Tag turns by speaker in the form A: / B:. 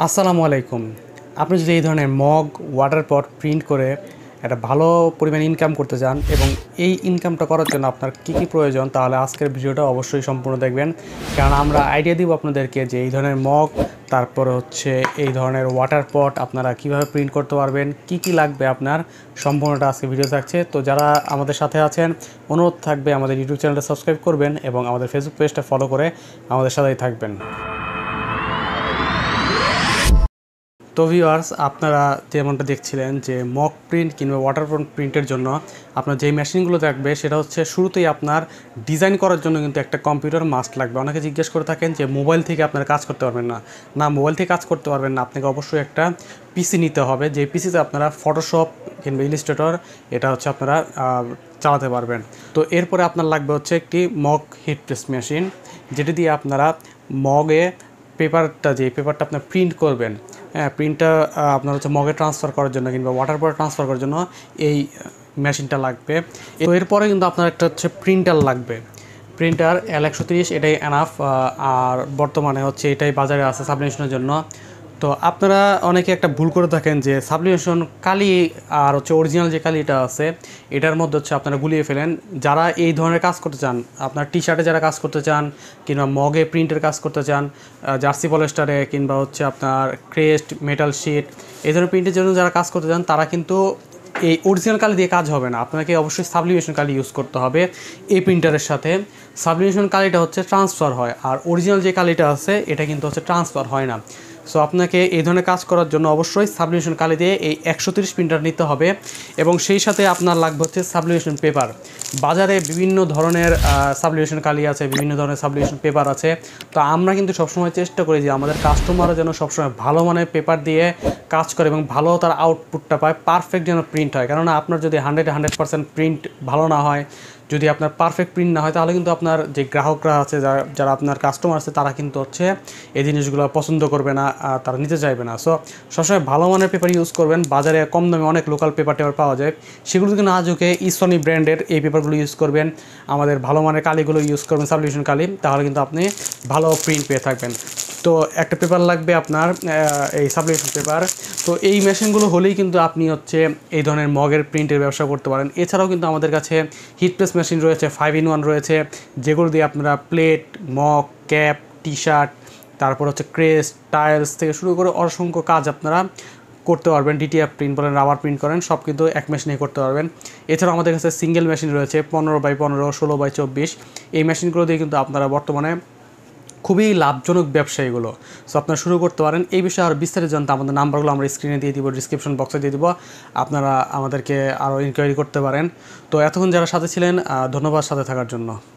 A: আসসালামু আলাইকুম। আপনি যদি এই ধরনের মগ, ওয়াটার পট প্রিন্ট করে একটা ভালো পরিমাণ ইনকাম করতে চান এবং এই ইনকামটা করার জন্য আপনার কী প্রয়োজন, তাহলে আজকের ভিডিওটা অবশ্যই সম্পূর্ণ দেখবেন। কারণ আমরা আইডিয়া দিব আপনাদেরকে যে এই ধরনের মগ, তারপরে হচ্ছে এই ধরনের ওয়াটার পট আপনারা কীভাবে প্রিন্ট করতে পারবেন, কি লাগবে আপনার, সম্পূর্ণটা আজকে ভিডিও থাকছে। তো যারা আমাদের সাথে আছেন, অনুরোধ থাকবে আমাদের ইউটিউব চ্যানেলটা সাবস্ক্রাইব করবেন এবং আমাদের ফেসবুক পেজটা ফলো করে আমাদের সাথেই থাকবেন। তো ভিউয়ার্স, আপনারা যেমনটা দেখছিলেন যে মক প্রিন্ট কিংবা ওয়াটার প্রিন্টের জন্য আপনার যেই মেশিনগুলো থাকবে সেটা হচ্ছে শুরুতেই আপনার ডিজাইন করার জন্য কিন্তু একটা কম্পিউটার মাস্ট লাগবে। অনেকে জিজ্ঞেস করে থাকেন যে মোবাইল থেকে আপনারা কাজ করতে পারবেন না, মোবাইল থেকে কাজ করতে পারবেন না, আপনাকে অবশ্যই একটা পিসি নিতে হবে, যে পিসিতে আপনারা ফটোশপ কিংবা ইলাস্ট্রেটর এটা হচ্ছে আপনারা চালাতে পারবেন। তো এরপরে আপনার লাগবে হচ্ছে একটি মগ হিট প্রেস মেশিন, যেটি দিয়ে আপনারা মগে যে পেপারটা আপনার প্রিন্ট করবেন, প্রিন্টটা আপনার হচ্ছে মগে ট্রান্সফার করার জন্য কিংবা ওয়াটার পরে ট্রান্সফার করার জন্য এই মেশিনটা লাগবে। তো এরপরে কিন্তু আপনার একটা হচ্ছে প্রিন্টার লাগবে। প্রিন্টার L130 এটাই এনাফ, আর বর্তমানে হচ্ছে এটাই বাজারে আছে সাবলিমেশনের জন্য। তো আপনারা অনেকে একটা ভুল করে থাকেন যে সাবলিমেশন কালি আর হচ্ছে অরিজিনাল যে কালিটা আছে এটার মধ্যে হচ্ছে আপনারা গুলিয়ে ফেলেন। যারা এই ধরনের কাজ করতে চান, আপনার টি শার্টে যারা কাজ করতে চান কিংবা মগে প্রিন্টের কাজ করতে চান, জার্সি পলিস্টারে কিংবা হচ্ছে আপনার ক্রেস্ট, মেটাল শিট, এই ধরনের প্রিন্টের জন্য যারা কাজ করতে চান তারা কিন্তু এই অরিজিনাল কালি দিয়ে কাজ হবে না, আপনাকে অবশ্যই সাবলিমেশন কালি ইউজ করতে হবে। এই প্রিন্টারের সাথে সাবলিমেশন কালিটা হচ্ছে ট্রান্সফার হয়, আর অরিজিনাল যে কালিটা আছে এটা কিন্তু হচ্ছে ট্রান্সফার হয় না। সো আপনাকে এই ধরনের কাজ করার জন্য অবশ্যই সাবলিমেশন কালি দিয়ে এই 130 প্রিন্টার নিতে হবে এবং সেই সাথে আপনার লাগবে হচ্ছে সাবলিমেশন পেপার। বাজারে বিভিন্ন ধরনের সাবলিমেশন কালি আছে, বিভিন্ন ধরনের সাবলিমেশন পেপার আছে। তো আমরা কিন্তু সবসময় চেষ্টা করি যে আমাদের কাস্টমাররা যেন সবসময় ভালো মানের পেপার দিয়ে কাজ করে এবং ভালো তার আউটপুটটা পায়, পারফেক্ট যেন প্রিন্ট হয়। কেননা আপনার যদি 100% প্রিন্ট ভালো না হয়, যদি আপনার পারফেক্ট প্রিন্ট না হয়, তাহলে কিন্তু আপনার যে গ্রাহকরা আছে, যারা আপনার কাস্টমার আছে, তারা কিন্তু হচ্ছে এই জিনিসগুলো পছন্দ করবে না, তারা নিতে চাইবে না। সো সবসময় ভালো মানের পেপার ইউজ করবেন। বাজারে কম দামে অনেক লোকাল পেপার পাওয়া যায়, সেগুলো থেকে না ঝুঁকে ইসনি ব্র্যান্ডের এই পেপারগুলো ইউজ করবেন, আমাদের ভালো মানের কালিগুলো ইউজ করবেন, সাবলিমেশন কালি, তাহলে কিন্তু আপনি ভালো প্রিন্ট পেয়ে থাকবেন। তো একটা পেপার লাগবে আপনার, এই সাবলিমেশন পেপার। তো এই মেশিনগুলো হলেই কিন্তু আপনি হচ্ছে এই ধরনের মগের প্রিন্টের ব্যবসা করতে পারেন। এছাড়াও কিন্তু আমাদের কাছে হিট প্রেস মেশিন রয়েছে, 5-in-1 রয়েছে, যেগুলো দিয়ে আপনারা plate, mug, cap, T shirt, তারপর হচ্ছে ক্রেস্ট, টাইলস থেকে শুরু করে অসংখ্য কাজ আপনারা করতে পারবেন। ডিটিএফ প্রিন্ট বলেন, রাবার প্রিন্ট করেন, সব কিন্তু এক মেশিনে করতে পারবেন। এছাড়াও আমাদের কাছে সিঙ্গেল মেশিন রয়েছে 15x15, 16x24। এই মেশিনগুলো দিয়ে কিন্তু আপনারা বর্তমানে খুবই লাভজনক ব্যবসা এগুলো। সো আপনারা শুরু করতে পারেন। এই বিষয়ে আরও বিস্তারিত জানতে আমাদের নাম্বারগুলো আমরা স্ক্রিনে দিয়ে দিব, ডিসক্রিপশন বক্সে দিয়ে দিব, আপনারা আমাদেরকে আরও ইনকোয়ারি করতে পারেন। তো এতক্ষণ যারা সাথে ছিলেন, ধন্যবাদ সাথে থাকার জন্য।